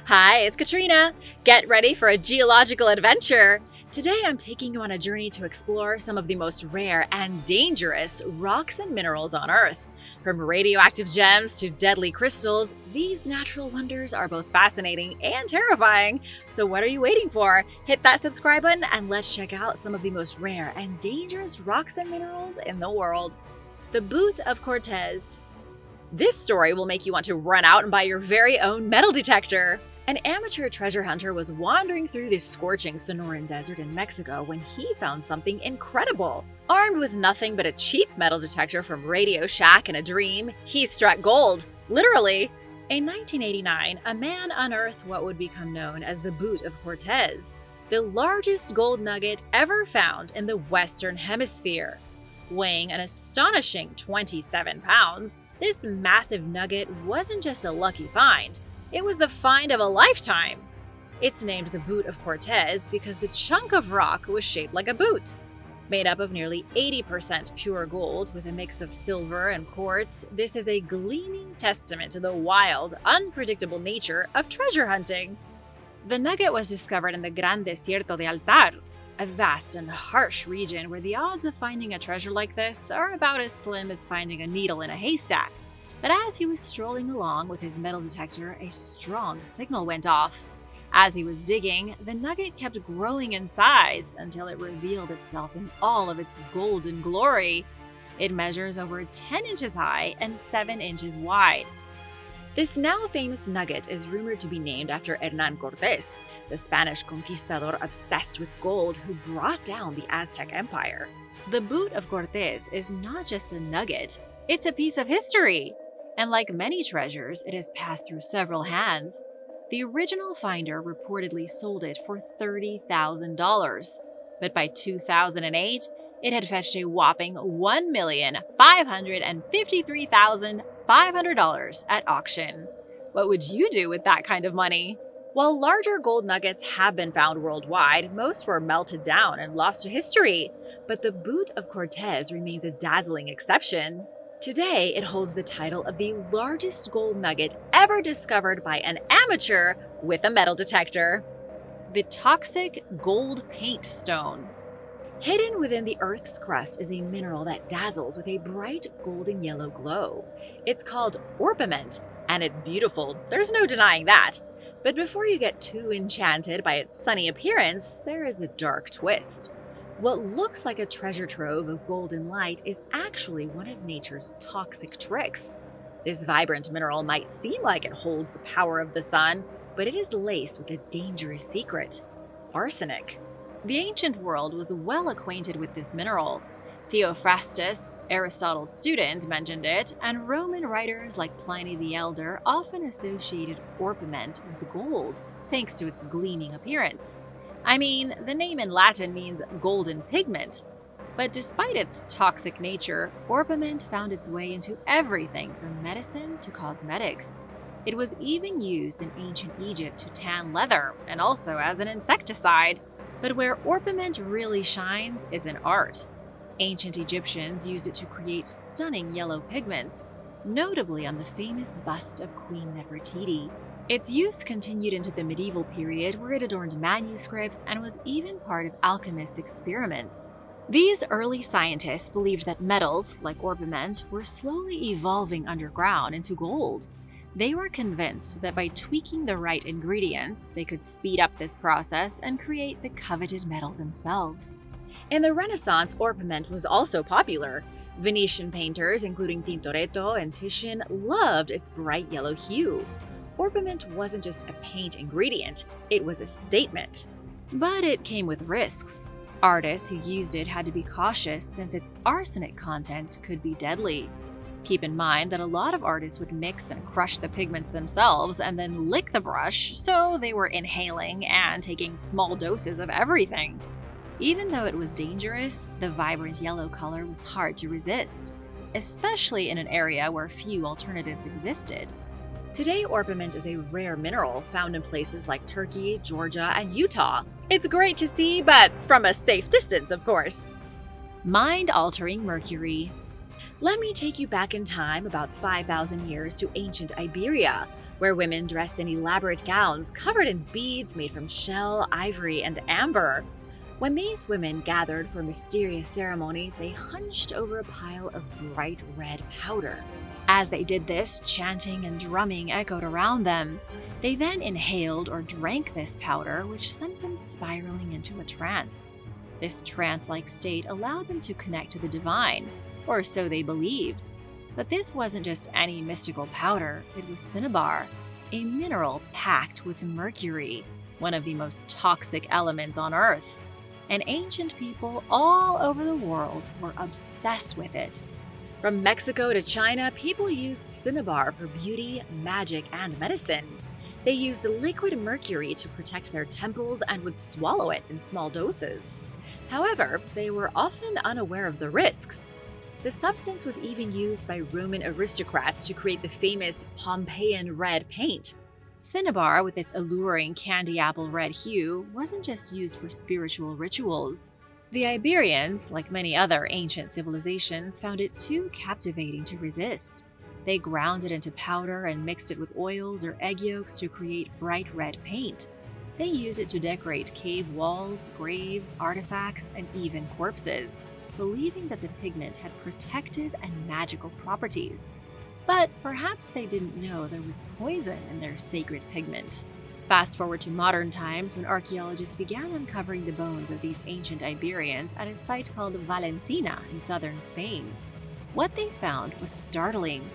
Hi, it's Katrina. Get ready for a geological adventure. Today I'm taking you on a journey to explore some of the most rare and dangerous rocks and minerals on Earth. From radioactive gems to deadly crystals, these natural wonders are both fascinating and terrifying. So what are you waiting for? Hit that subscribe button and let's check out some of the most rare and dangerous rocks and minerals in the world. The Boot of Cortez. This story will make you want to run out and buy your very own metal detector. An amateur treasure hunter was wandering through the scorching Sonoran Desert in Mexico when he found something incredible. Armed with nothing but a cheap metal detector from Radio Shack and a dream, he struck gold, literally. In 1989, a man unearthed what would become known as the Boot of Cortez, the largest gold nugget ever found in the Western Hemisphere. Weighing an astonishing 27 pounds, this massive nugget wasn't just a lucky find. It was the find of a lifetime. It's named the Boot of Cortez because the chunk of rock was shaped like a boot. Made up of nearly 80% pure gold with a mix of silver and quartz, this is a gleaming testament to the wild, unpredictable nature of treasure hunting. The nugget was discovered in the Gran Desierto de Altar, a vast and harsh region where the odds of finding a treasure like this are about as slim as finding a needle in a haystack. But as he was strolling along with his metal detector, a strong signal went off. As he was digging, the nugget kept growing in size until it revealed itself in all of its golden glory. It measures over 10 inches high and 7 inches wide. This now famous nugget is rumored to be named after Hernán Cortés, the Spanish conquistador obsessed with gold who brought down the Aztec Empire. The Boot of Cortez is not just a nugget, it's a piece of history. And like many treasures, it has passed through several hands. The original finder reportedly sold it for $30,000, but by 2008, it had fetched a whopping $1,553,500 at auction. What would you do with that kind of money? While larger gold nuggets have been found worldwide, most were melted down and lost to history. But the Boot of Cortez remains a dazzling exception. Today, it holds the title of the largest gold nugget ever discovered by an amateur with a metal detector. The toxic gold paint stone. Hidden within the Earth's crust is a mineral that dazzles with a bright golden yellow glow. It's called orpiment, and it's beautiful, there's no denying that. But before you get too enchanted by its sunny appearance, there is a dark twist. What looks like a treasure trove of golden light is actually one of nature's toxic tricks. This vibrant mineral might seem like it holds the power of the sun, but it is laced with a dangerous secret: arsenic. The ancient world was well acquainted with this mineral. Theophrastus, Aristotle's student, mentioned it, and Roman writers like Pliny the Elder often associated orpiment with gold, thanks to its gleaming appearance. I mean, the name in Latin means golden pigment, but despite its toxic nature, orpiment found its way into everything from medicine to cosmetics. It was even used in ancient Egypt to tan leather and also as an insecticide. But where orpiment really shines is in art. Ancient Egyptians used it to create stunning yellow pigments, notably on the famous bust of Queen Nefertiti. Its use continued into the medieval period, where it adorned manuscripts and was even part of alchemists' experiments. These early scientists believed that metals, like orpiment, were slowly evolving underground into gold. They were convinced that by tweaking the right ingredients, they could speed up this process and create the coveted metal themselves. In the Renaissance, orpiment was also popular. Venetian painters, including Tintoretto and Titian, loved its bright yellow hue. Orpiment wasn't just a paint ingredient, it was a statement. But it came with risks. Artists who used it had to be cautious since its arsenic content could be deadly. Keep in mind that a lot of artists would mix and crush the pigments themselves and then lick the brush, so they were inhaling and taking small doses of everything. Even though it was dangerous, the vibrant yellow color was hard to resist, especially in an area where few alternatives existed. Today, orpiment is a rare mineral found in places like Turkey, Georgia, and Utah. It's great to see, but from a safe distance, of course. Mind-altering Mercury. Let me take you back in time about 5,000 years to ancient Iberia. where women dressed in elaborate gowns covered in beads made from shell, ivory, and amber. When these women gathered for mysterious ceremonies, they hunched over a pile of bright red powder. As they did this, chanting and drumming echoed around them. They then inhaled or drank this powder, which sent them spiraling into a trance. This trance-like state allowed them to connect to the divine, or so they believed. But this wasn't just any mystical powder, it was cinnabar, a mineral packed with mercury, one of the most toxic elements on Earth. And ancient people all over the world were obsessed with it. From Mexico to China, people used cinnabar for beauty, magic, and medicine. They used liquid mercury to protect their temples and would swallow it in small doses. However, they were often unaware of the risks. The substance was even used by Roman aristocrats to create the famous Pompeian red paint. Cinnabar, with its alluring candy apple red hue, wasn't just used for spiritual rituals. The Iberians, like many other ancient civilizations, found it too captivating to resist. They ground it into powder and mixed it with oils or egg yolks to create bright red paint. They used it to decorate cave walls, graves, artifacts, and even corpses, believing that the pigment had protective and magical properties. But perhaps they didn't know there was poison in their sacred pigment. Fast forward to modern times when archaeologists began uncovering the bones of these ancient Iberians at a site called Valencina in southern Spain. What they found was startling.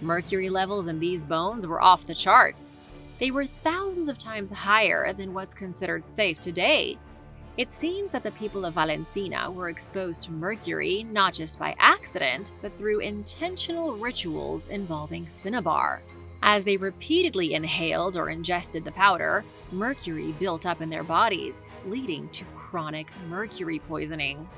Mercury levels in these bones were off the charts. They were thousands of times higher than what's considered safe today. It seems that the people of Valencina were exposed to mercury not just by accident, but through intentional rituals involving cinnabar. As they repeatedly inhaled or ingested the powder, mercury built up in their bodies, leading to chronic mercury poisoning.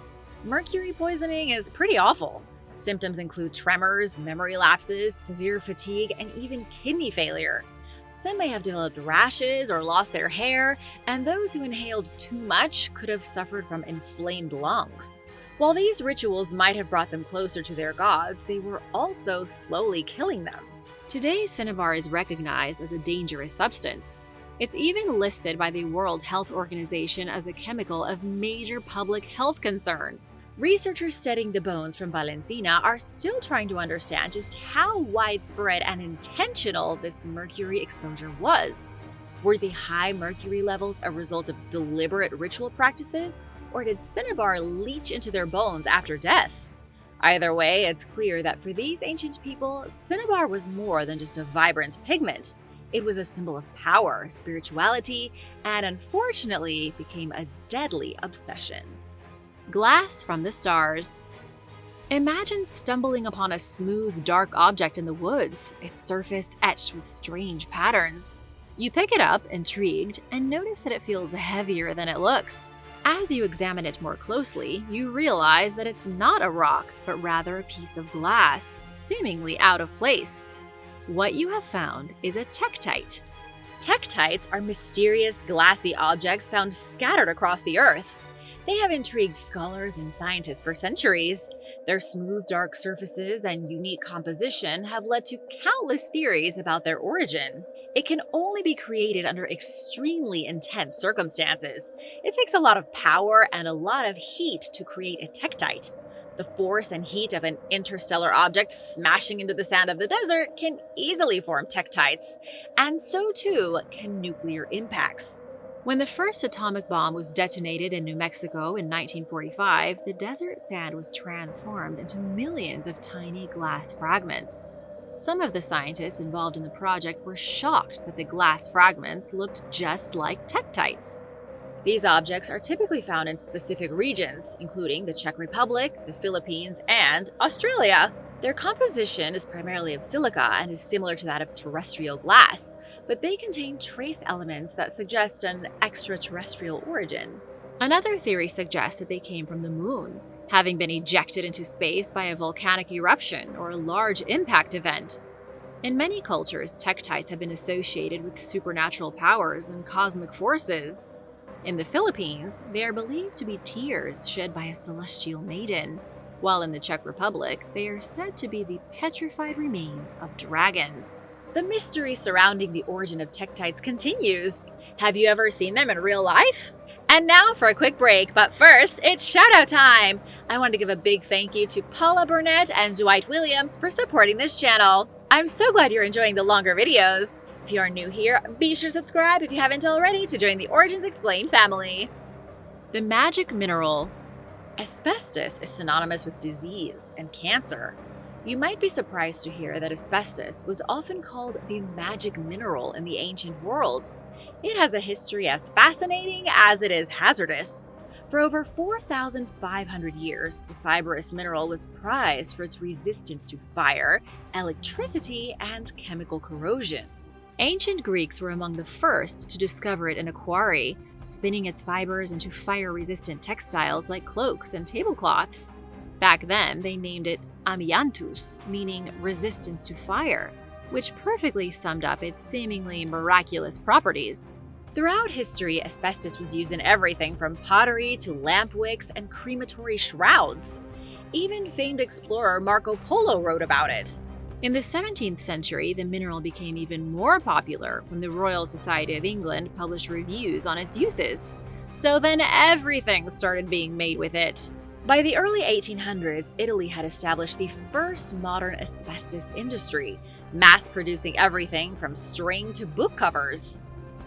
Mercury poisoning is pretty awful. Symptoms include tremors, memory lapses, severe fatigue, and even kidney failure. Some may have developed rashes or lost their hair, and those who inhaled too much could have suffered from inflamed lungs. While these rituals might have brought them closer to their gods, they were also slowly killing them. Today, cinnabar is recognized as a dangerous substance. It's even listed by the World Health Organization as a chemical of major public health concern. Researchers studying the bones from Valencina are still trying to understand just how widespread and intentional this mercury exposure was. Were the high mercury levels a result of deliberate ritual practices, or did cinnabar leach into their bones after death? Either way, it's clear that for these ancient people, cinnabar was more than just a vibrant pigment. It was a symbol of power, spirituality, and unfortunately became a deadly obsession. Glass from the stars. Imagine stumbling upon a smooth, dark object in the woods, its surface etched with strange patterns. You pick it up, intrigued, and notice that it feels heavier than it looks. As you examine it more closely, you realize that it's not a rock, but rather a piece of glass, seemingly out of place. What you have found is a tektite. Tektites are mysterious, glassy objects found scattered across the Earth. They have intrigued scholars and scientists for centuries. Their smooth, dark surfaces and unique composition have led to countless theories about their origin. It can only be created under extremely intense circumstances. It takes a lot of power and a lot of heat to create a tektite. The force and heat of an interstellar object smashing into the sand of the desert can easily form tektites, and so too can nuclear impacts. When the first atomic bomb was detonated in New Mexico in 1945, the desert sand was transformed into millions of tiny glass fragments. Some of the scientists involved in the project were shocked that the glass fragments looked just like tektites. These objects are typically found in specific regions, including the Czech Republic, the Philippines, and Australia. Their composition is primarily of silica and is similar to that of terrestrial glass, but they contain trace elements that suggest an extraterrestrial origin. Another theory suggests that they came from the moon, having been ejected into space by a volcanic eruption or a large impact event. In many cultures, tektites have been associated with supernatural powers and cosmic forces. In the Philippines, they are believed to be tears shed by a celestial maiden, while in the Czech Republic, they are said to be the petrified remains of dragons. The mystery surrounding the origin of tektites continues. Have you ever seen them in real life? And now for a quick break, but first, it's shoutout time! I want to give a big thank you to Paula Burnett and Dwight Williams for supporting this channel. I'm so glad you're enjoying the longer videos. If you are new here, be sure to subscribe if you haven't already to join the Origins Explained family. The magic mineral. Asbestos is synonymous with disease and cancer. You might be surprised to hear that asbestos was often called the magic mineral in the ancient world. It has a history as fascinating as it is hazardous. For over 4,500 years, the fibrous mineral was prized for its resistance to fire, electricity, and chemical corrosion. Ancient Greeks were among the first to discover it in a quarry, spinning its fibers into fire-resistant textiles like cloaks and tablecloths. Back then, they named it amiantus, meaning resistance to fire, which perfectly summed up its seemingly miraculous properties. Throughout history, asbestos was used in everything from pottery to lamp wicks and crematory shrouds. Even famed explorer Marco Polo wrote about it. In the 17th century, the mineral became even more popular when the Royal Society of England published reviews on its uses. So then everything started being made with it. By the early 1800s, Italy had established the first modern asbestos industry, mass-producing everything from string to book covers.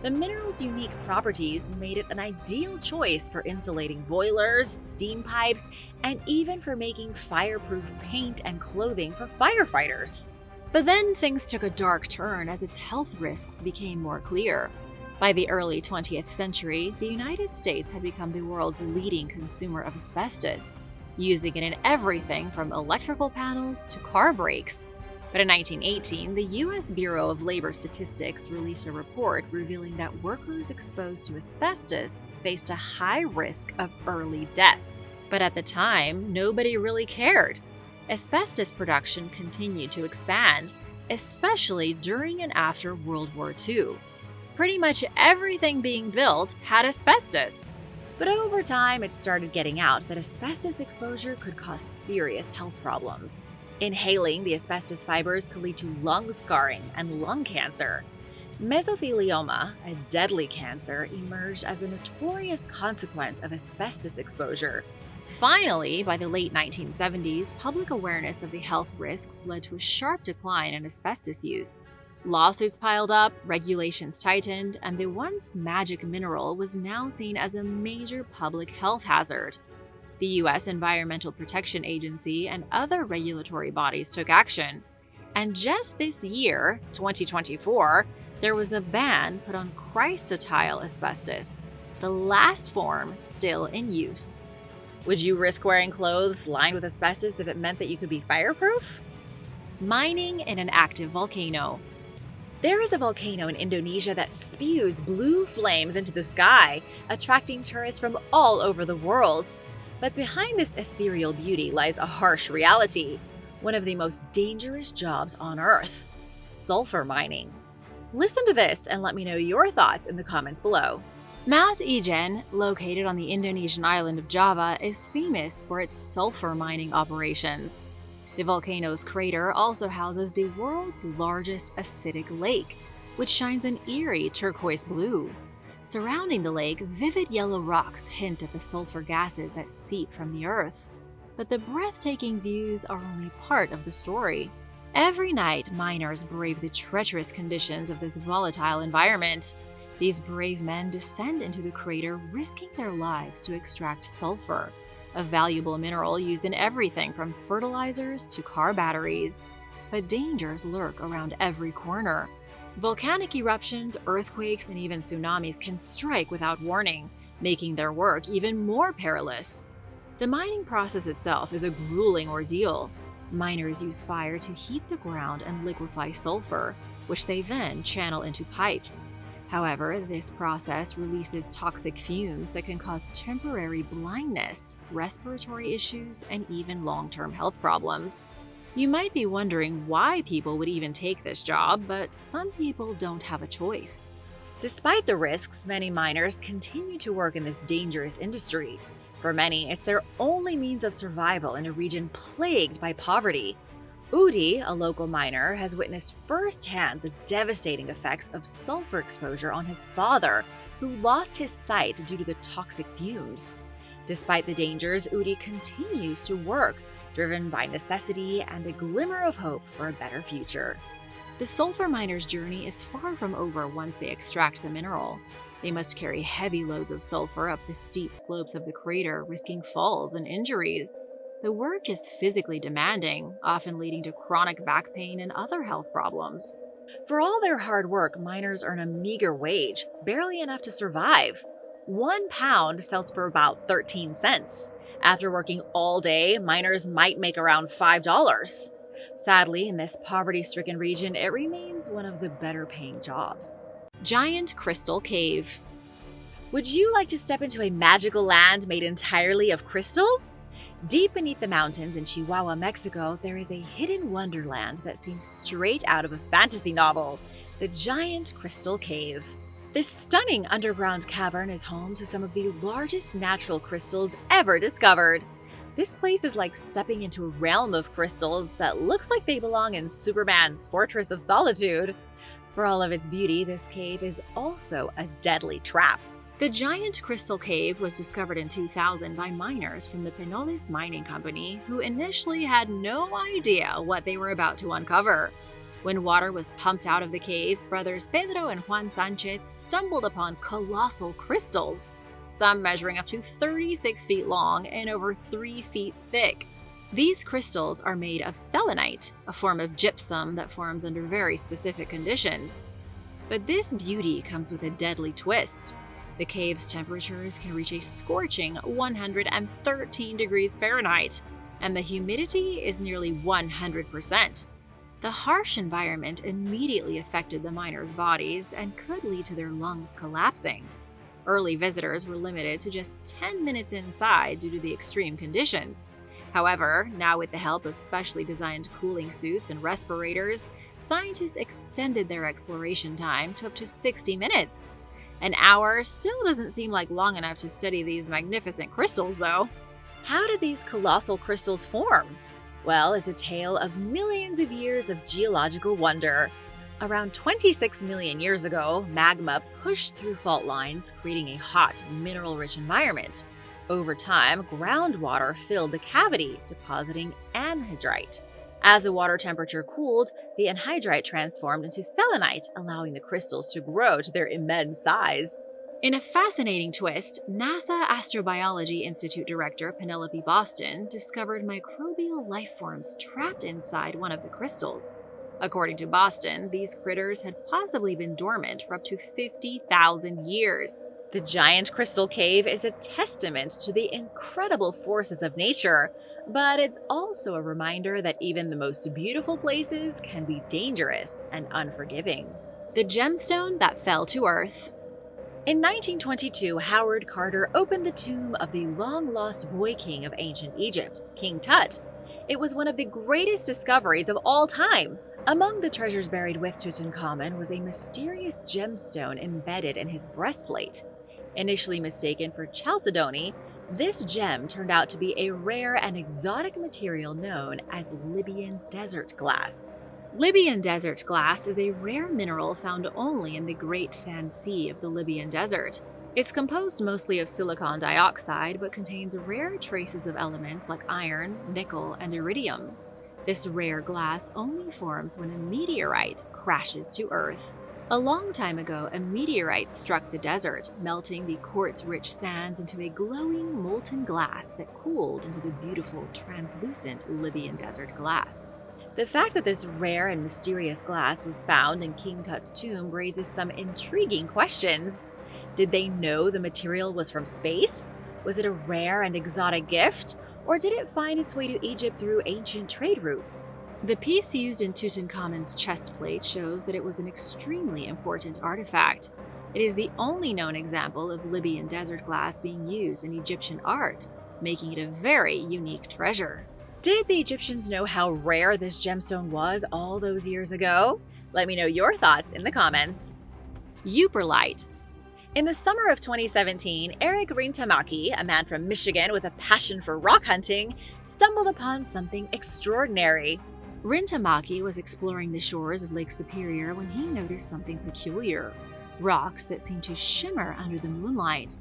The mineral's unique properties made it an ideal choice for insulating boilers, steam pipes, and even for making fireproof paint and clothing for firefighters. But then things took a dark turn as its health risks became more clear. By the early 20th century, the United States had become the world's leading consumer of asbestos, using it in everything from electrical panels to car brakes. But in 1918, the U.S. Bureau of Labor Statistics released a report revealing that workers exposed to asbestos faced a high risk of early death. But at the time, nobody really cared. Asbestos production continued to expand, especially during and after World War II. Pretty much everything being built had asbestos. But over time, it started getting out that asbestos exposure could cause serious health problems. Inhaling the asbestos fibers could lead to lung scarring and lung cancer. Mesothelioma, a deadly cancer, emerged as a notorious consequence of asbestos exposure. Finally, by the late 1970s, public awareness of the health risks led to a sharp decline in asbestos use. Lawsuits piled up, regulations tightened, and the once magic mineral was now seen as a major public health hazard. The U.S. Environmental Protection Agency and other regulatory bodies took action. And just this year, 2024, there was a ban put on chrysotile asbestos, the last form still in use. Would you risk wearing clothes lined with asbestos if it meant that you could be fireproof? Mining in an active volcano. There is a volcano in Indonesia that spews blue flames into the sky, attracting tourists from all over the world. But behind this ethereal beauty lies a harsh reality, one of the most dangerous jobs on Earth: sulfur mining. Listen to this and let me know your thoughts in the comments below. Mount Ijen, located on the Indonesian island of Java, is famous for its sulfur mining operations. The volcano's crater also houses the world's largest acidic lake, which shines an eerie turquoise blue. Surrounding the lake, vivid yellow rocks hint at the sulfur gases that seep from the earth. But the breathtaking views are only part of the story. Every night, miners brave the treacherous conditions of this volatile environment. These brave men descend into the crater, risking their lives to extract sulfur, a valuable mineral used in everything from fertilizers to car batteries. But dangers lurk around every corner. Volcanic eruptions, earthquakes, and even tsunamis can strike without warning, making their work even more perilous. The mining process itself is a grueling ordeal. Miners use fire to heat the ground and liquefy sulfur, which they then channel into pipes. However, this process releases toxic fumes that can cause temporary blindness, respiratory issues, and even long-term health problems. You might be wondering why people would even take this job, but some people don't have a choice. Despite the risks, many miners continue to work in this dangerous industry. For many, it's their only means of survival in a region plagued by poverty. Udi, a local miner, has witnessed firsthand the devastating effects of sulfur exposure on his father, who lost his sight due to the toxic fumes. Despite the dangers, Udi continues to work, driven by necessity and a glimmer of hope for a better future. The sulfur miner's journey is far from over once they extract the mineral. They must carry heavy loads of sulfur up the steep slopes of the crater, risking falls and injuries. The work is physically demanding, often leading to chronic back pain and other health problems. For all their hard work, miners earn a meager wage, barely enough to survive. 1 pound sells for about 13 cents. After working all day, miners might make around $5. Sadly, in this poverty-stricken region, it remains one of the better-paying jobs. Giant Crystal Cave. Would you like to step into a magical land made entirely of crystals? Deep beneath the mountains in Chihuahua, Mexico, there is a hidden wonderland that seems straight out of a fantasy novel, the Giant Crystal Cave. This stunning underground cavern is home to some of the largest natural crystals ever discovered. This place is like stepping into a realm of crystals that looks like they belong in Superman's Fortress of Solitude. For all of its beauty, this cave is also a deadly trap. The Giant Crystal Cave was discovered in 2000 by miners from the Pinoles Mining Company, who initially had no idea what they were about to uncover. When water was pumped out of the cave, brothers Pedro and Juan Sanchez stumbled upon colossal crystals, some measuring up to 36 feet long and over 3 feet thick. These crystals are made of selenite, a form of gypsum that forms under very specific conditions. But this beauty comes with a deadly twist. The cave's temperatures can reach a scorching 113 degrees Fahrenheit, and the humidity is nearly 100%. The harsh environment immediately affected the miners' bodies and could lead to their lungs collapsing. Early visitors were limited to just 10 minutes inside due to the extreme conditions. However, now with the help of specially designed cooling suits and respirators, scientists extended their exploration time to up to 60 minutes. An hour still doesn't seem like long enough to study these magnificent crystals, though. How did these colossal crystals form? Well, it's a tale of millions of years of geological wonder. Around 26 million years ago, magma pushed through fault lines, creating a hot, mineral-rich environment. Over time, groundwater filled the cavity, depositing anhydrite. As the water temperature cooled, the anhydrite transformed into selenite, allowing the crystals to grow to their immense size. In a fascinating twist, NASA Astrobiology Institute Director Penelope Boston discovered microbial life forms trapped inside one of the crystals. According to Boston, these critters had possibly been dormant for up to 50,000 years. The Giant Crystal Cave is a testament to the incredible forces of nature, but it's also a reminder that even the most beautiful places can be dangerous and unforgiving. The gemstone that fell to Earth. In 1922, Howard Carter opened the tomb of the long-lost boy king of ancient Egypt, King Tut. It was one of the greatest discoveries of all time. Among the treasures buried with Tutankhamun was a mysterious gemstone embedded in his breastplate. Initially mistaken for chalcedony, this gem turned out to be a rare and exotic material known as Libyan desert glass. Libyan desert glass is a rare mineral found only in the Great Sand Sea of the Libyan Desert. It's composed mostly of silicon dioxide, but contains rare traces of elements like iron, nickel, and iridium. This rare glass only forms when a meteorite crashes to Earth. A long time ago, a meteorite struck the desert, melting the quartz-rich sands into a glowing molten glass that cooled into the beautiful, translucent Libyan desert glass. The fact that this rare and mysterious glass was found in King Tut's tomb raises some intriguing questions. Did they know the material was from space? Was it a rare and exotic gift? Or did it find its way to Egypt through ancient trade routes? The piece used in Tutankhamun's chest plate shows that it was an extremely important artifact. It is the only known example of Libyan desert glass being used in Egyptian art, making it a very unique treasure. Did the Egyptians know how rare this gemstone was all those years ago? Let me know your thoughts in the comments. Euperlite. In the summer of 2017, Eric Rintamaki, a man from Michigan with a passion for rock hunting, stumbled upon something extraordinary. Rintamaki was exploring the shores of Lake Superior when he noticed something peculiar: rocks that seemed to shimmer under the moonlight.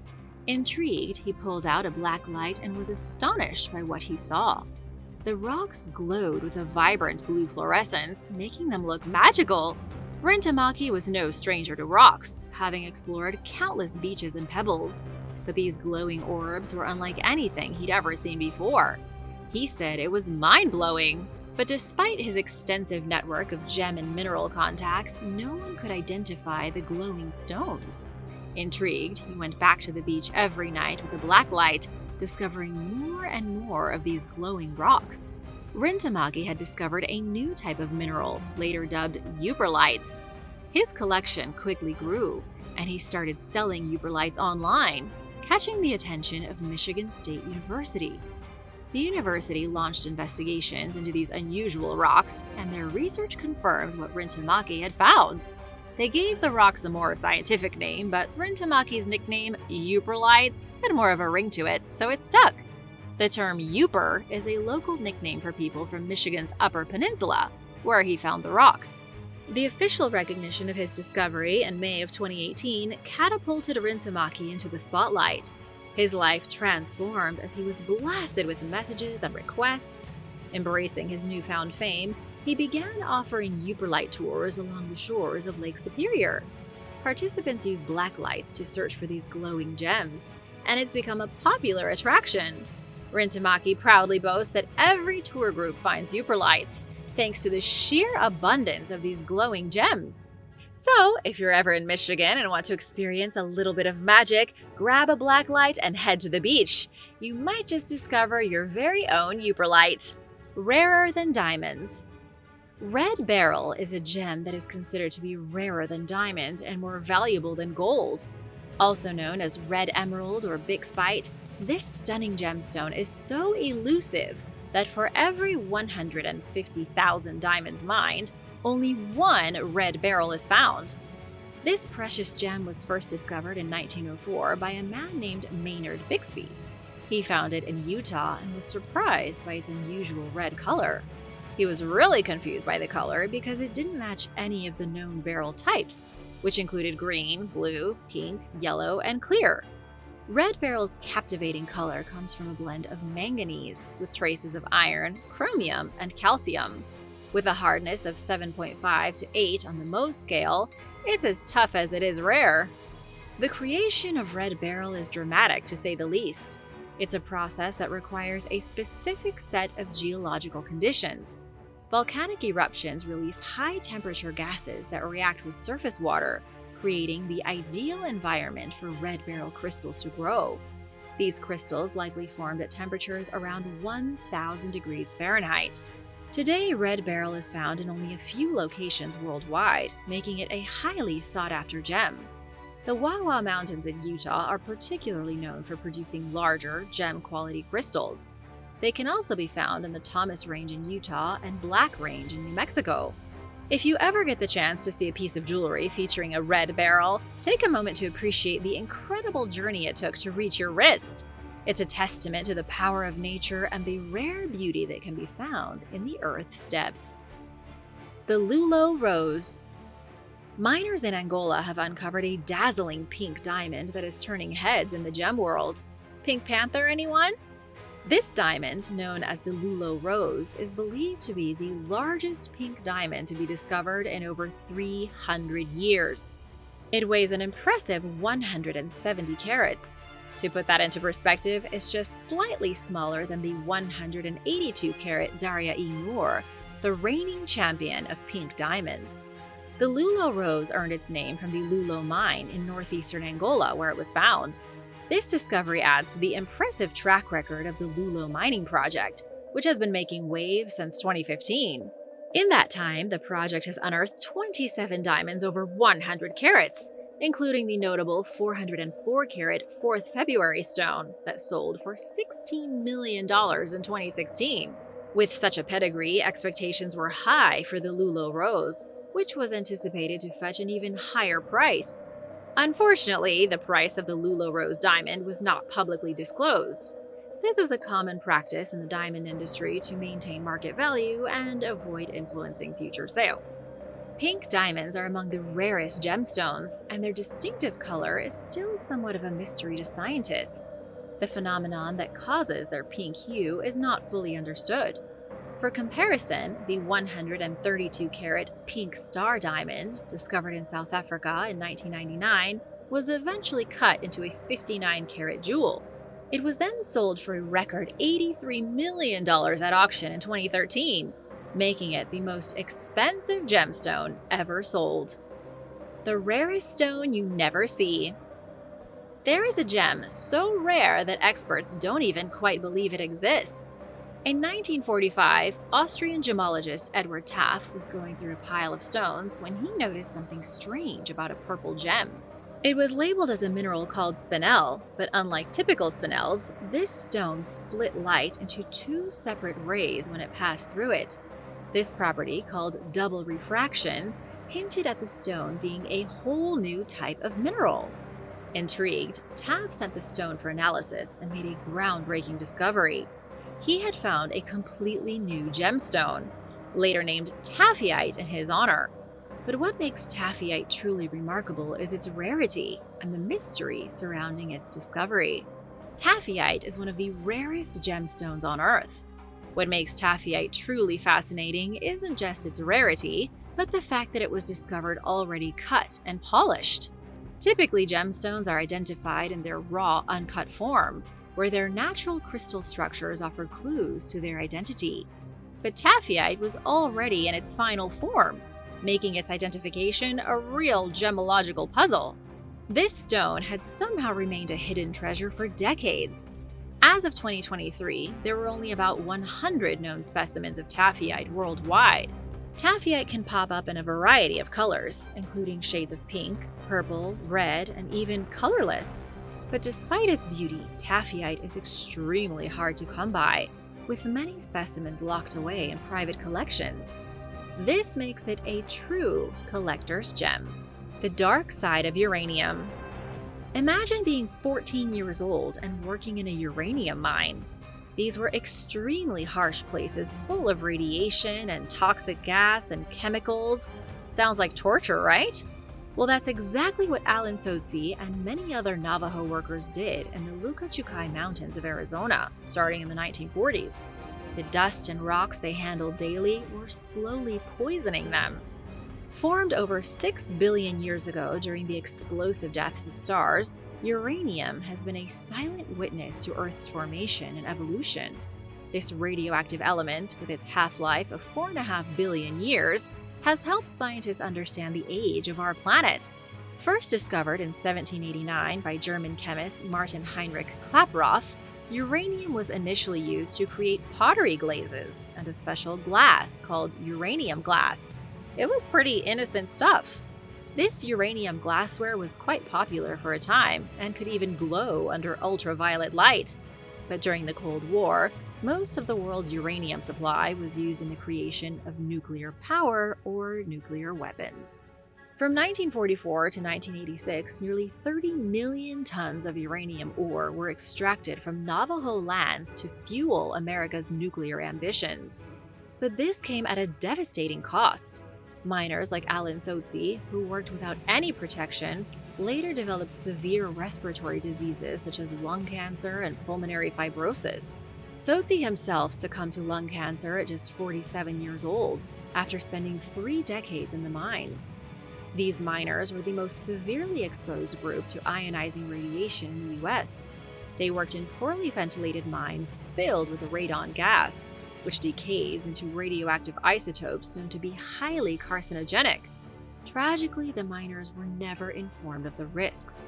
Intrigued, he pulled out a black light and was astonished by what he saw. The rocks glowed with a vibrant blue fluorescence, making them look magical. Rintamaki was no stranger to rocks, having explored countless beaches and pebbles. But these glowing orbs were unlike anything he'd ever seen before. He said it was mind-blowing. But despite his extensive network of gem and mineral contacts, no one could identify the glowing stones. Intrigued, he went back to the beach every night with a black light, discovering more and more of these glowing rocks. Rintamaki had discovered a new type of mineral, later dubbed euperlites. His collection quickly grew, and he started selling euperlites online, catching the attention of Michigan State University. The university launched investigations into these unusual rocks, and their research confirmed what Rintamaki had found. They gave the rocks a more scientific name, but Rintamaki's nickname, euperlites, had more of a ring to it, so it stuck. The term Euper is a local nickname for people from Michigan's Upper Peninsula, where he found the rocks. The official recognition of his discovery in May of 2018 catapulted Rintamaki into the spotlight. His life transformed as he was blasted with messages and requests. Embracing his newfound fame, he began offering euperlite tours along the shores of Lake Superior. Participants use black lights to search for these glowing gems, and it's become a popular attraction. Rintamaki proudly boasts that every tour group finds euperlites, thanks to the sheer abundance of these glowing gems. So, if you're ever in Michigan and want to experience a little bit of magic, grab a black light and head to the beach. You might just discover your very own euperlite. Rarer than diamonds. Red beryl is a gem that is considered to be rarer than diamond and more valuable than gold. Also known as red emerald or bixbyte, this stunning gemstone is so elusive that for every 150,000 diamonds mined, only one red beryl is found. This precious gem was first discovered in 1904 by a man named Maynard Bixby. He found it in Utah and was surprised by its unusual red color. He was really confused by the color because it didn't match any of the known beryl types, which included green, blue, pink, yellow, and clear. Red beryl's captivating color comes from a blend of manganese with traces of iron, chromium, and calcium. With a hardness of 7.5 to 8 on the Mohs scale, it's as tough as it is rare. The creation of red beryl is dramatic, to say the least. It's a process that requires a specific set of geological conditions. Volcanic eruptions release high-temperature gases that react with surface water, creating the ideal environment for red beryl crystals to grow. These crystals likely formed at temperatures around 1,000 degrees Fahrenheit. Today, red beryl is found in only a few locations worldwide, making it a highly sought-after gem. The Wawa Mountains in Utah are particularly known for producing larger, gem-quality crystals. They can also be found in the Thomas Range in Utah and Black Range in New Mexico. If you ever get the chance to see a piece of jewelry featuring a red beryl, take a moment to appreciate the incredible journey it took to reach your wrist. It's a testament to the power of nature and the rare beauty that can be found in the Earth's depths. The Lulo Rose. Miners in Angola have uncovered a dazzling pink diamond that is turning heads in the gem world. Pink Panther, anyone? This diamond, known as the Lulo Rose, is believed to be the largest pink diamond to be discovered in over 300 years. It weighs an impressive 170 carats. To put that into perspective, it's just slightly smaller than the 182-carat Darya-e-Noor, the reigning champion of pink diamonds. The Lulo Rose earned its name from the Lulo mine in northeastern Angola, where it was found. This discovery adds to the impressive track record of the Lulo mining project, which has been making waves since 2015. In that time, the project has unearthed 27 diamonds over 100 carats, including the notable 404-carat 4th February stone that sold for $16 million in 2016. With such a pedigree, expectations were high for the Lulo Rose, which was anticipated to fetch an even higher price. Unfortunately, the price of the Lulo Rose diamond was not publicly disclosed. This is a common practice in the diamond industry to maintain market value and avoid influencing future sales. Pink diamonds are among the rarest gemstones, and their distinctive color is still somewhat of a mystery to scientists. The phenomenon that causes their pink hue is not fully understood. For comparison, the 132-carat pink star diamond, discovered in South Africa in 1999, was eventually cut into a 59-carat jewel. It was then sold for a record $83 million at auction in 2013, making it the most expensive gemstone ever sold. The rarest stone you never see. There is a gem so rare that experts don't even quite believe it exists. In 1945, Austrian gemologist Edward Taft was going through a pile of stones when he noticed something strange about a purple gem. It was labeled as a mineral called spinel, but unlike typical spinels, this stone split light into two separate rays when it passed through it. This property, called double refraction, hinted at the stone being a whole new type of mineral. Intrigued, Taft sent the stone for analysis and made a groundbreaking discovery. He had found a completely new gemstone, later named Taffyite in his honor. But what makes Taffyite truly remarkable is its rarity and the mystery surrounding its discovery. Taffyite is one of the rarest gemstones on Earth. What makes Taffyite truly fascinating isn't just its rarity, but the fact that it was discovered already cut and polished. Typically, gemstones are identified in their raw, uncut form, where their natural crystal structures offer clues to their identity. But Taffyite was already in its final form, making its identification a real gemological puzzle. This stone had somehow remained a hidden treasure for decades. As of 2023, there were only about 100 known specimens of Taffyite worldwide. Taffyite can pop up in a variety of colors, including shades of pink, purple, red, and even colorless. But despite its beauty, Taffyite is extremely hard to come by, with many specimens locked away in private collections. This makes it a true collector's gem. The dark side of uranium. Imagine being 14 years old and working in a uranium mine. These were extremely harsh places full of radiation and toxic gas and chemicals. Sounds like torture, right? Well, that's exactly what Alan Sotzi and many other Navajo workers did in the Lucachucay Mountains of Arizona, starting in the 1940s. The dust and rocks they handled daily were slowly poisoning them. Formed over 6 billion years ago during the explosive deaths of stars, uranium has been a silent witness to Earth's formation and evolution. This radioactive element, with its half-life of 4.5 billion years, has helped scientists understand the age of our planet. First discovered in 1789 by German chemist Martin Heinrich Klaproth, uranium was initially used to create pottery glazes and a special glass called uranium glass. It was pretty innocent stuff. This uranium glassware was quite popular for a time and could even glow under ultraviolet light. But during the Cold War, most of the world's uranium supply was used in the creation of nuclear power or nuclear weapons. From 1944 to 1986, nearly 30 million tons of uranium ore were extracted from Navajo lands to fuel America's nuclear ambitions. But this came at a devastating cost. Miners like Alan Sotzi, who worked without any protection, later developed severe respiratory diseases such as lung cancer and pulmonary fibrosis. Sotzi himself succumbed to lung cancer at just 47 years old, after spending 3 decades in the mines. These miners were the most severely exposed group to ionizing radiation in the US. They worked in poorly ventilated mines filled with radon gas, which decays into radioactive isotopes known to be highly carcinogenic. Tragically, the miners were never informed of the risks.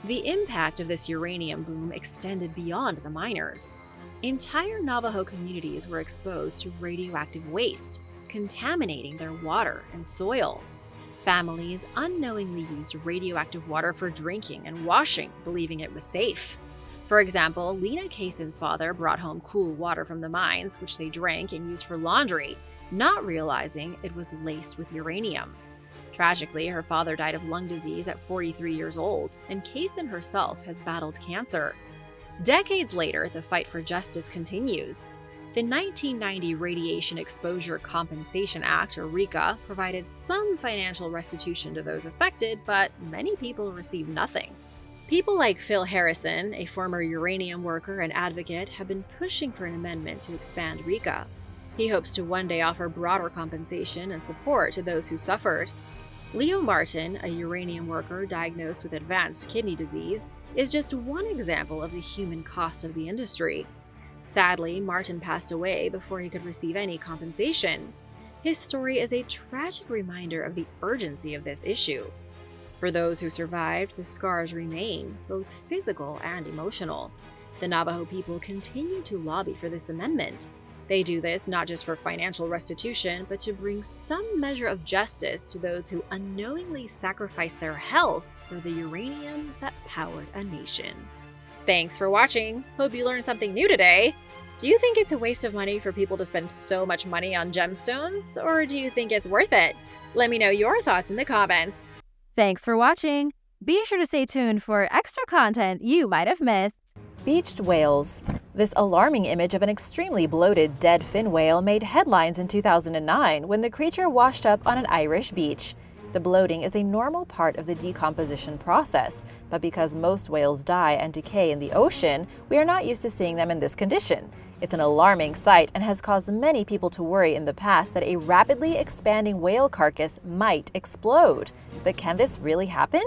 The impact of this uranium boom extended beyond the miners. Entire Navajo communities were exposed to radioactive waste, contaminating their water and soil. Families unknowingly used radioactive water for drinking and washing, believing it was safe. For example, Lena Kaysen's father brought home cool water from the mines, which they drank and used for laundry, not realizing it was laced with uranium. Tragically, her father died of lung disease at 43 years old, and Kaysen herself has battled cancer. Decades later, the fight for justice continues. The 1990 Radiation Exposure Compensation Act, or RECA, provided some financial restitution to those affected, but many people received nothing. People like Phil Harrison, a former uranium worker and advocate, have been pushing for an amendment to expand RECA. He hopes to one day offer broader compensation and support to those who suffered. Leo Martin, a uranium worker diagnosed with advanced kidney disease, is just one example of the human cost of the industry. Sadly, Martin passed away before he could receive any compensation. His story is a tragic reminder of the urgency of this issue. For those who survived, the scars remain, both physical and emotional. The Navajo people continue to lobby for this amendment. They do this not just for financial restitution, but to bring some measure of justice to those who unknowingly sacrificed their health for the uranium that powered a nation. Thanks for watching. Hope you learned something new today. Do you think it's a waste of money for people to spend so much money on gemstones, or do you think it's worth it? Let me know your thoughts in the comments. Thanks for watching. Be sure to stay tuned for extra content you might have missed. Beached whales. This alarming image of an extremely bloated dead fin whale made headlines in 2009 when the creature washed up on an Irish beach. The bloating is a normal part of the decomposition process, but because most whales die and decay in the ocean, we are not used to seeing them in this condition. It's an alarming sight and has caused many people to worry in the past that a rapidly expanding whale carcass might explode. But can this really happen?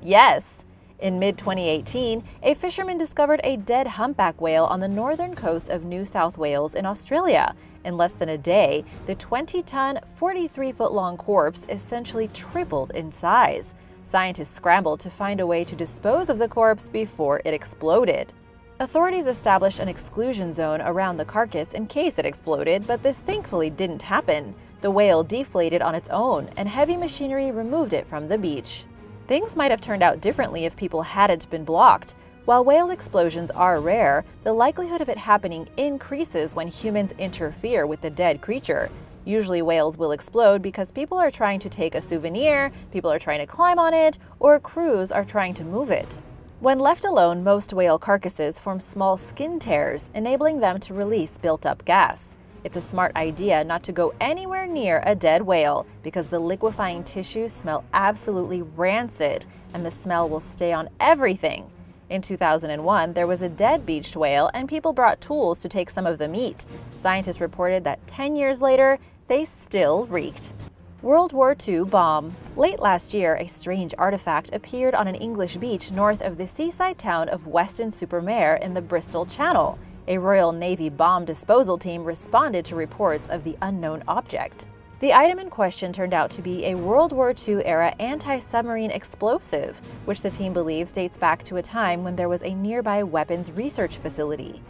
Yes! In mid-2018, a fisherman discovered a dead humpback whale on the northern coast of New South Wales in Australia. In less than a day, the 20-ton, 43-foot-long corpse essentially tripled in size. Scientists scrambled to find a way to dispose of the corpse before it exploded. Authorities established an exclusion zone around the carcass in case it exploded, but this thankfully didn't happen. The whale deflated on its own, and heavy machinery removed it from the beach. Things might have turned out differently if people hadn't been blocked. While whale explosions are rare, the likelihood of it happening increases when humans interfere with the dead creature. Usually whales will explode because people are trying to take a souvenir, people are trying to climb on it, or crews are trying to move it. When left alone, most whale carcasses form small skin tears, enabling them to release built-up gas. It's a smart idea not to go anywhere near a dead whale because the liquefying tissues smell absolutely rancid, and the smell will stay on everything. In 2001, there was a dead beached whale and people brought tools to take some of the meat. Scientists reported that 10 years later, they still reeked. World War II bomb. Late last year, a strange artifact appeared on an English beach north of the seaside town of Weston-super-Mare in the Bristol Channel. A Royal Navy bomb disposal team responded to reports of the unknown object. The item in question turned out to be a World War II-era anti-submarine explosive, which the team believes dates back to a time when there was a nearby weapons research facility.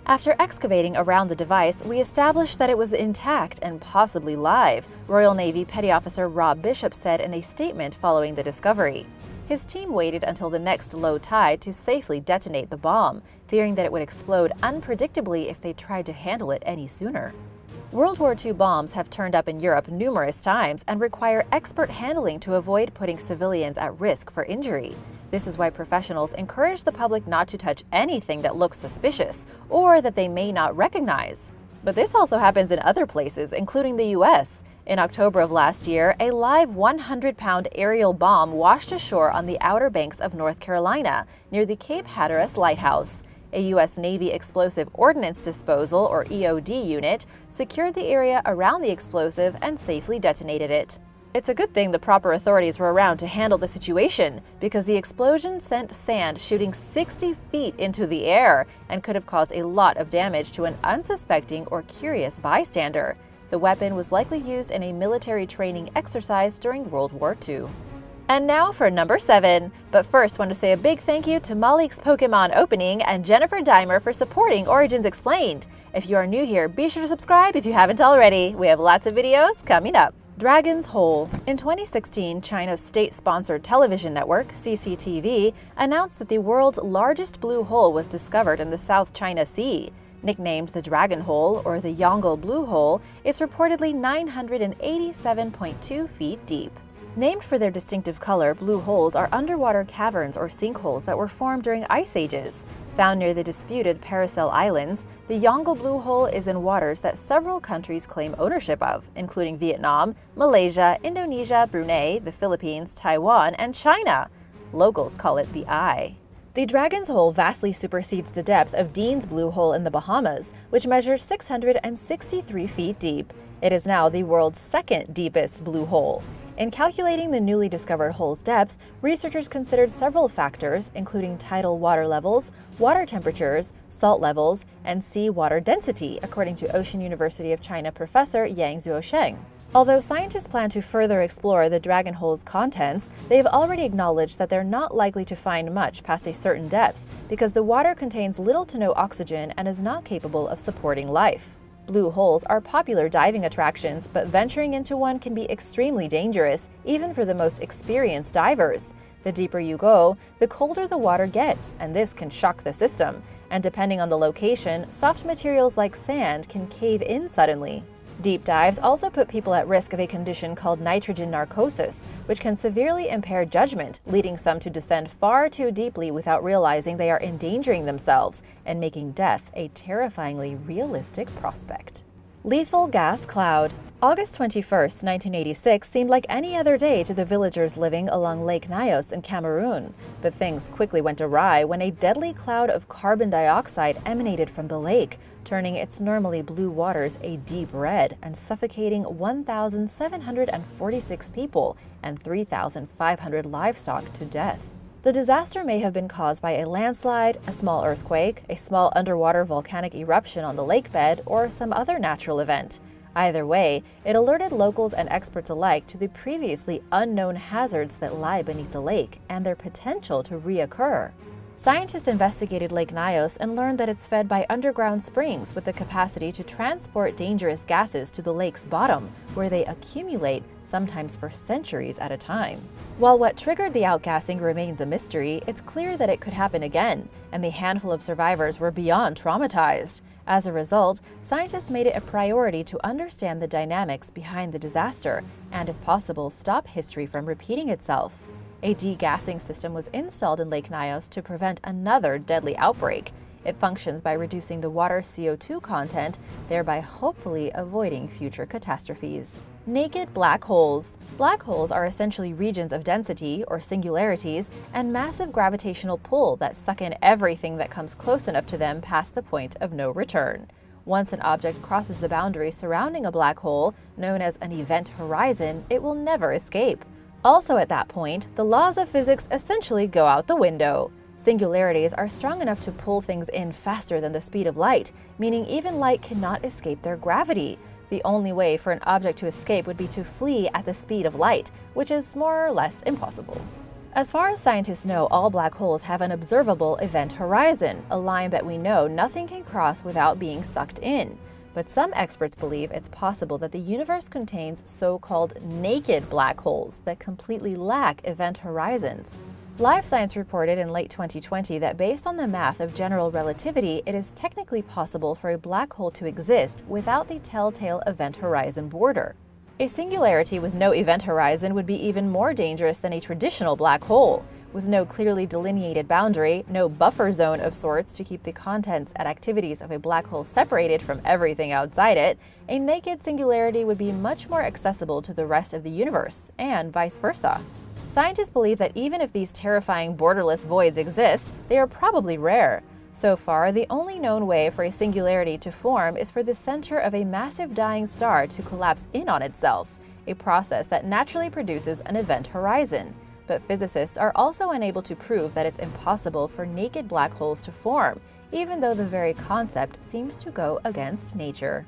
After excavating around the device, we established that it was intact and possibly live, Royal Navy Petty Officer Rob Bishop said in a statement following the discovery. His team waited until the next low tide to safely detonate the bomb, fearing that it would explode unpredictably if they tried to handle it any sooner. World War II bombs have turned up in Europe numerous times and require expert handling to avoid putting civilians at risk for injury. This is why professionals encourage the public not to touch anything that looks suspicious or that they may not recognize. But this also happens in other places, including the US. In October of last year, a live 100-pound aerial bomb washed ashore on the Outer Banks of North Carolina, near the Cape Hatteras Lighthouse. A U.S. Navy Explosive Ordnance Disposal, or EOD unit, secured the area around the explosive and safely detonated it. It's a good thing the proper authorities were around to handle the situation, because the explosion sent sand shooting 60 feet into the air and could have caused a lot of damage to an unsuspecting or curious bystander. The weapon was likely used in a military training exercise during World War II. And now for number 7. But first, want to say a big thank you to Malik's Pokemon Opening and Jennifer Dimer for supporting Origins Explained. If you are new here, be sure to subscribe if you haven't already. We have lots of videos coming up. Dragon's Hole. In 2016, China's state-sponsored television network, CCTV, announced that the world's largest blue hole was discovered in the South China Sea. Nicknamed the Dragon Hole, or the Yongle Blue Hole, it's reportedly 987.2 feet deep. Named for their distinctive color, blue holes are underwater caverns or sinkholes that were formed during ice ages. Found near the disputed Paracel Islands, the Yongle Blue Hole is in waters that several countries claim ownership of, including Vietnam, Malaysia, Indonesia, Brunei, the Philippines, Taiwan, and China. Locals call it the Eye. The Dragon's Hole vastly supersedes the depth of Dean's Blue Hole in the Bahamas, which measures 663 feet deep. It is now the world's second deepest blue hole. In calculating the newly discovered hole's depth, researchers considered several factors, including tidal water levels, water temperatures, salt levels, and sea water density, according to Ocean University of China professor Yang Zuosheng. Although scientists plan to further explore the Dragon Hole's contents, they have already acknowledged that they're not likely to find much past a certain depth because the water contains little to no oxygen and is not capable of supporting life. Blue holes are popular diving attractions, but venturing into one can be extremely dangerous, even for the most experienced divers. The deeper you go, the colder the water gets, and this can shock the system. And depending on the location, soft materials like sand can cave in suddenly. Deep dives also put people at risk of a condition called nitrogen narcosis, which can severely impair judgment, leading some to descend far too deeply without realizing they are endangering themselves and making death a terrifyingly realistic prospect. Lethal gas cloud. August 21, 1986 seemed like any other day to the villagers living along Lake Nyos in Cameroon, but things quickly went awry when a deadly cloud of carbon dioxide emanated from the lake, turning its normally blue waters a deep red and suffocating 1,746 people and 3,500 livestock to death. The disaster may have been caused by a landslide, a small earthquake, a small underwater volcanic eruption on the lakebed, or some other natural event. Either way, it alerted locals and experts alike to the previously unknown hazards that lie beneath the lake and their potential to reoccur. Scientists investigated Lake Nyos and learned that it's fed by underground springs with the capacity to transport dangerous gases to the lake's bottom, where they accumulate, sometimes for centuries at a time. While what triggered the outgassing remains a mystery, it's clear that it could happen again, and the handful of survivors were beyond traumatized. As a result, scientists made it a priority to understand the dynamics behind the disaster and, if possible, stop history from repeating itself. A degassing system was installed in Lake Nyos to prevent another deadly outbreak. It functions by reducing the water's CO2 content, thereby hopefully avoiding future catastrophes. Naked black holes. Black holes are essentially regions of density, or singularities, and massive gravitational pull that suck in everything that comes close enough to them past the point of no return. Once an object crosses the boundary surrounding a black hole, known as an event horizon, it will never escape. Also at that point, the laws of physics essentially go out the window. Singularities are strong enough to pull things in faster than the speed of light, meaning even light cannot escape their gravity. The only way for an object to escape would be to flee at the speed of light, which is more or less impossible. As far as scientists know, all black holes have an observable event horizon, a line that we know nothing can cross without being sucked in. But some experts believe it's possible that the universe contains so-called naked black holes that completely lack event horizons. Live Science reported in late 2020 that based on the math of general relativity, it is technically possible for a black hole to exist without the telltale event horizon border. A singularity with no event horizon would be even more dangerous than a traditional black hole. With no clearly delineated boundary, no buffer zone of sorts to keep the contents and activities of a black hole separated from everything outside it, a naked singularity would be much more accessible to the rest of the universe, and vice versa. Scientists believe that even if these terrifying borderless voids exist, they are probably rare. So far, the only known way for a singularity to form is for the center of a massive dying star to collapse in on itself, a process that naturally produces an event horizon. But physicists are also unable to prove that it's impossible for naked black holes to form, even though the very concept seems to go against nature.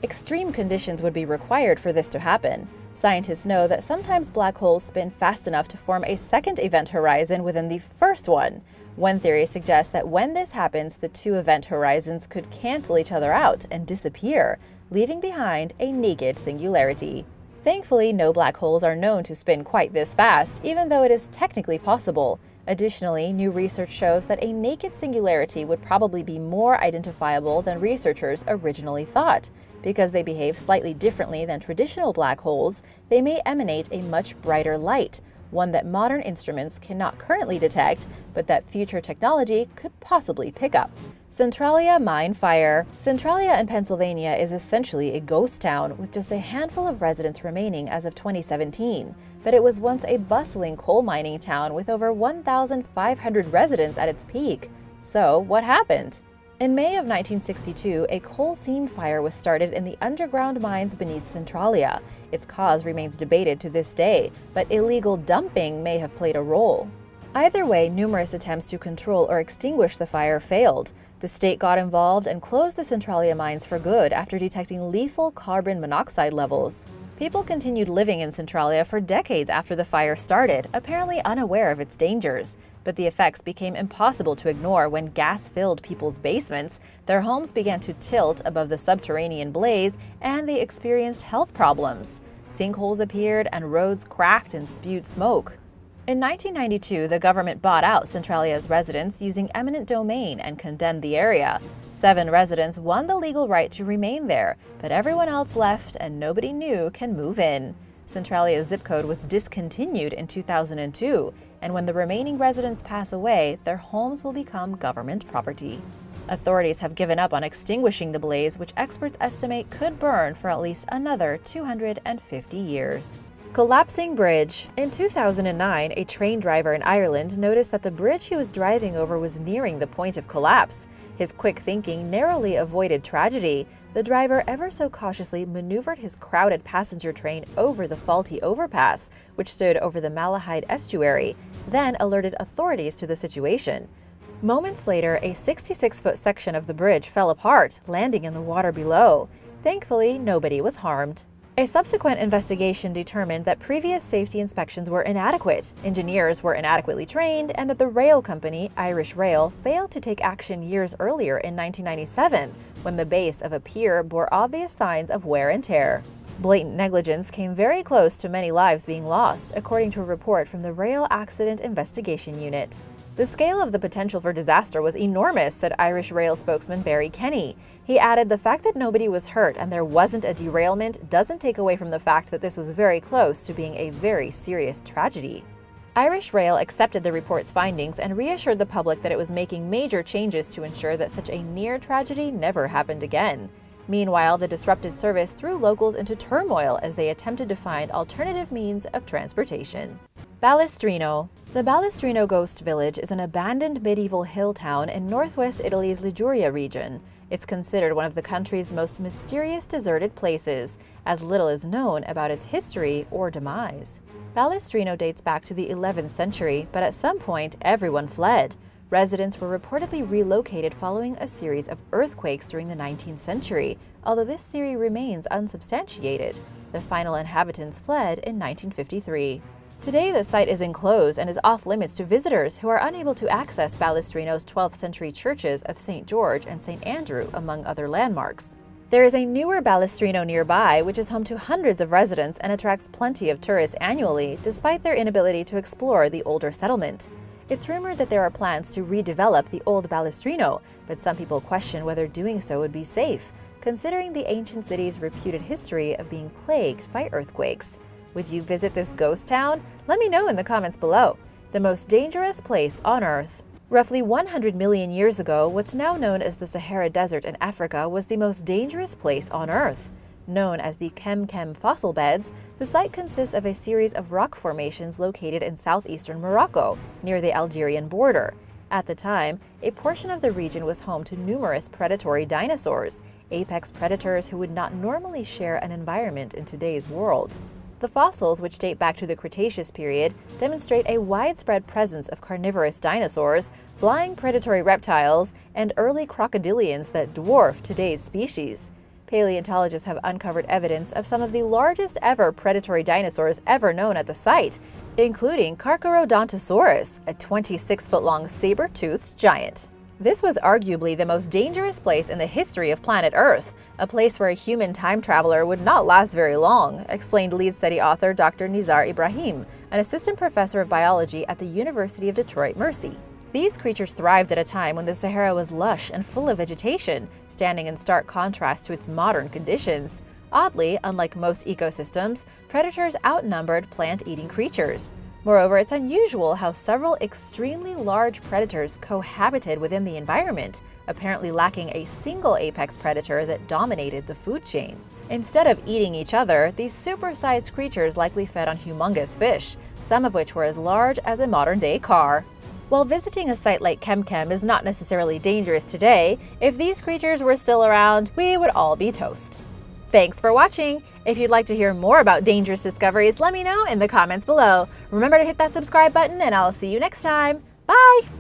Extreme conditions would be required for this to happen. Scientists know that sometimes black holes spin fast enough to form a second event horizon within the first one. One theory suggests that when this happens, the two event horizons could cancel each other out and disappear, leaving behind a naked singularity. Thankfully, no black holes are known to spin quite this fast, even though it is technically possible. Additionally, new research shows that a naked singularity would probably be more identifiable than researchers originally thought, Because they behave slightly differently than traditional black holes, they may emanate a much brighter light, one that modern instruments cannot currently detect, but that future technology could possibly pick up. Centralia Mine Fire. Centralia in Pennsylvania is essentially a ghost town with just a handful of residents remaining as of 2017, but it was once a bustling coal mining town with over 1,500 residents at its peak. So, what happened? In May of 1962, a coal seam fire was started in the underground mines beneath Centralia. Its cause remains debated to this day, but illegal dumping may have played a role. Either way, numerous attempts to control or extinguish the fire failed. The state got involved and closed the Centralia mines for good after detecting lethal carbon monoxide levels. People continued living in Centralia for decades after the fire started, apparently unaware of its dangers. But the effects became impossible to ignore when gas filled people's basements, their homes began to tilt above the subterranean blaze, and they experienced health problems. Sinkholes appeared and roads cracked and spewed smoke. In 1992, the government bought out Centralia's residents using eminent domain and condemned the area. 7 residents won the legal right to remain there, but everyone else left and nobody new can move in. Centralia's zip code was discontinued in 2002, and when the remaining residents pass away, their homes will become government property. Authorities have given up on extinguishing the blaze, which experts estimate could burn for at least another 250 years. Collapsing bridge. In 2009, a train driver in Ireland noticed that the bridge he was driving over was nearing the point of collapse. His quick thinking narrowly avoided tragedy. The driver ever so cautiously maneuvered his crowded passenger train over the faulty overpass, which stood over the Malahide estuary, then alerted authorities to the situation. Moments later, a 66-foot section of the bridge fell apart, landing in the water below. Thankfully, nobody was harmed. A subsequent investigation determined that previous safety inspections were inadequate, engineers were inadequately trained, and that the rail company, Irish Rail, failed to take action years earlier in 1997, when the base of a pier bore obvious signs of wear and tear. Blatant negligence came very close to many lives being lost, according to a report from the Rail Accident Investigation Unit. The scale of the potential for disaster was enormous, said Irish Rail spokesman Barry Kenny. He added, the fact that nobody was hurt and there wasn't a derailment doesn't take away from the fact that this was very close to being a very serious tragedy. Irish Rail accepted the report's findings and reassured the public that it was making major changes to ensure that such a near tragedy never happened again. Meanwhile, the disrupted service threw locals into turmoil as they attempted to find alternative means of transportation. Ballestrino. The Ballestrino ghost village is an abandoned medieval hill town in northwest Italy's Liguria region. It's considered one of the country's most mysterious deserted places, as little is known about its history or demise. Ballestrino dates back to the 11th century, but at some point everyone fled. Residents were reportedly relocated following a series of earthquakes during the 19th century, although this theory remains unsubstantiated. The final inhabitants fled in 1953. Today, the site is enclosed and is off-limits to visitors who are unable to access Ballestrino's 12th century churches of St. George and St. Andrew, among other landmarks. There is a newer Ballestrino nearby, which is home to hundreds of residents and attracts plenty of tourists annually, despite their inability to explore the older settlement. It's rumored that there are plans to redevelop the old Ballestrino, but some people question whether doing so would be safe, considering the ancient city's reputed history of being plagued by earthquakes. Would you visit this ghost town? Let me know in the comments below. The most dangerous place on Earth. Roughly 100 million years ago, what's now known as the Sahara Desert in Africa was the most dangerous place on Earth. Known as the Kem fossil beds, the site consists of a series of rock formations located in southeastern Morocco, near the Algerian border. At the time, a portion of the region was home to numerous predatory dinosaurs, apex predators who would not normally share an environment in today's world. The fossils, which date back to the Cretaceous period, demonstrate a widespread presence of carnivorous dinosaurs, flying predatory reptiles, and early crocodilians that dwarf today's species. Paleontologists have uncovered evidence of some of the largest ever predatory dinosaurs ever known at the site, including Carcharodontosaurus, a 26-foot-long saber-toothed giant. This was arguably the most dangerous place in the history of planet Earth, a place where a human time traveler would not last very long, explained lead study author Dr. Nizar Ibrahim, an assistant professor of biology at the University of Detroit Mercy. These creatures thrived at a time when the Sahara was lush and full of vegetation, standing in stark contrast to its modern conditions. Oddly, unlike most ecosystems, predators outnumbered plant-eating creatures. Moreover, it's unusual how several extremely large predators cohabited within the environment, apparently lacking a single apex predator that dominated the food chain. Instead of eating each other, these supersized creatures likely fed on humongous fish, some of which were as large as a modern-day car. While visiting a site like Kemkem is not necessarily dangerous today, if these creatures were still around, we would all be toast. Thanks for watching! If you'd like to hear more about dangerous discoveries, let me know in the comments below. Remember to hit that subscribe button, and I'll see you next time. Bye!